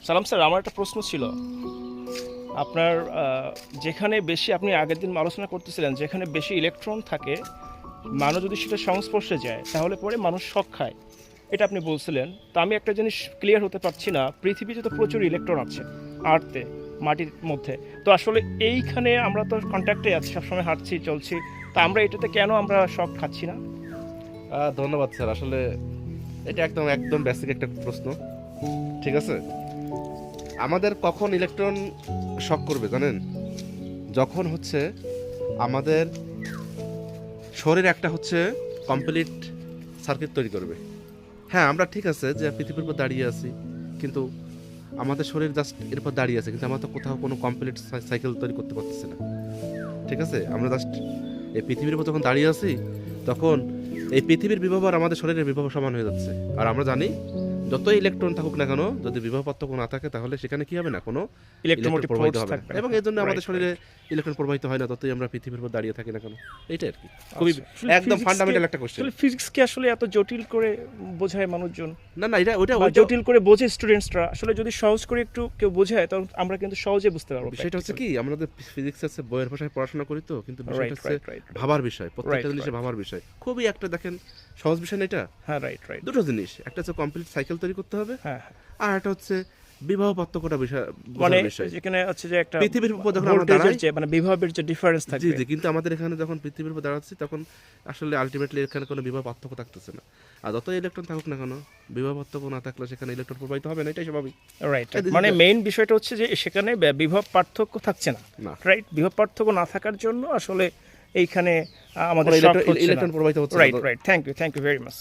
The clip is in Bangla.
সালাম স্যার, আমার একটা প্রশ্ন ছিল। আপনার যেখানে বেশি, আপনি আগের দিন আলোচনা করতেছিলেন, যেখানে বেশি ইলেকট্রন থাকে মানুষ যদি সেটা সংস্পর্শে যায় তাহলে পরে মানুষ শক খায়, এটা আপনি বলছিলেন। তো আমি একটা জিনিস ক্লিয়ার হতে পারছি না, পৃথিবীতে তো প্রচুর ইলেকট্রন আছে আর্থে, মাটির মধ্যে। তো আসলে এইখানে আমরা তো কন্ট্যাক্টে আছি, সবসময় হাঁটছি চলছি, তা আমরা এটাতে কেন আমরা শক খাচ্ছি না? ধন্যবাদ স্যার। আসলে এটা একদম একদম বেসিক একটা প্রশ্ন। ঠিক আছে, আমাদের কখন ইলেকট্রন শক করবে জানেন? যখন হচ্ছে আমাদের শরীর একটা হচ্ছে কমপ্লিট সার্কিট তৈরি করবে। হ্যাঁ, আমরা ঠিক আছে যে পৃথিবীর উপর দাঁড়িয়ে আছি, কিন্তু আমাদের শরীর জাস্ট এর উপর দাঁড়িয়ে আছে, কিন্তু আমরা তো কোথাও কোনো কমপ্লিট সাইকেল তৈরি করতে পারতেছি না। ঠিক আছে, আমরা জাস্ট এই পৃথিবীর উপর যখন দাঁড়িয়ে আছি, তখন এই পৃথিবীর বিভব আর আমাদের শরীরের বিভব সমান হয়ে যাচ্ছে। আর আমরা জানি যতই ইলেকট্রন থাকুক না কেন, যদি বিভব পার্থক্য না থাকে তাহলে সেখানে কি হবে না, কোনো ইলেকট্রন ইলেকট্রোমোটিভ প্রবাহিত ফোর্স হবে না। থাকবে। এবং এই জন্য আমাদের শরীরে ইলেকট্রন প্রবাহিত হয় না, ততই আমরা পৃথিবীর উপর দাঁড়িয়ে থাকি না কেন। এইটাই আর কি, খুবই একদম ফান্ডামেন্টাল একটা কোশ্চেন। ফিজিক্সকে আসলে এত জটিল করে বোঝায় মানুষজন, না না, এটা ওইটা বা ওইটা জটিল করে বোঝে স্টুডেন্টসরা। আসলে যদি সহজ করে একটু কেউ বোঝায় তখন আমরা কিন্তু সহজে বুঝতে পারবো। বিষয়টা হচ্ছে কি, আমাদের ফিজিক্স আছে বইয়ের ভাষায় পড়াশোনা করি তো, কিন্তু বিষয়টা রাইট হচ্ছে রাইট রাইট ভাবার বিষয়, প্রত্যেকটা Right, জিনিসে right. ভাবার বিষয়। খুবই একটা দেখেন সহজ বিষয় না এটা। হ্যাঁ, রাইট রাইট। দুটো জিনিস, একটা হচ্ছে কমপ্লিট সাইকেল তৈরি করতে হবে, হ্যাঁ, আর একটা হচ্ছে বিবাহ পার্থক্যটা বিষয়, মানে বোঝার বিষয়। যেখানে হচ্ছে যে একটা পৃথিবীর উপর যখন আমরা ভোল্টেজের দাঁড়াই, যে মানে বিভবের যে ডিফারেন্স জি থাকবে। জি, কিন্তু আমাদের এখানে যখন পৃথিবীর উপর দাঁড়াচ্ছি তখন আসলে আলটিমেটলি এখানে কোনো বিবাহ পার্থক্য থাকতেছে না। আর যত ইলেকট্রন থাকুক না কেন, বিবাহ পার্থক্য না থাকলে সেখানে ইলেকট্রন প্রবাহিত হবে না, এটাই স্বাভাবিক। রাইট, এই মানে জিনিসটা- মেইন বিষয়টা হচ্ছে যে সেখানে বিভব পার্থক্য থাকছে না। না, রাইট, বিভব পার্থক্য না থাকার জন্য আসলে এইখানে আমাদের কোনো শক হচ্ছে না। ইলেকট্রন প্রবাহিত হচ্ছে না। Right right, thank you very much.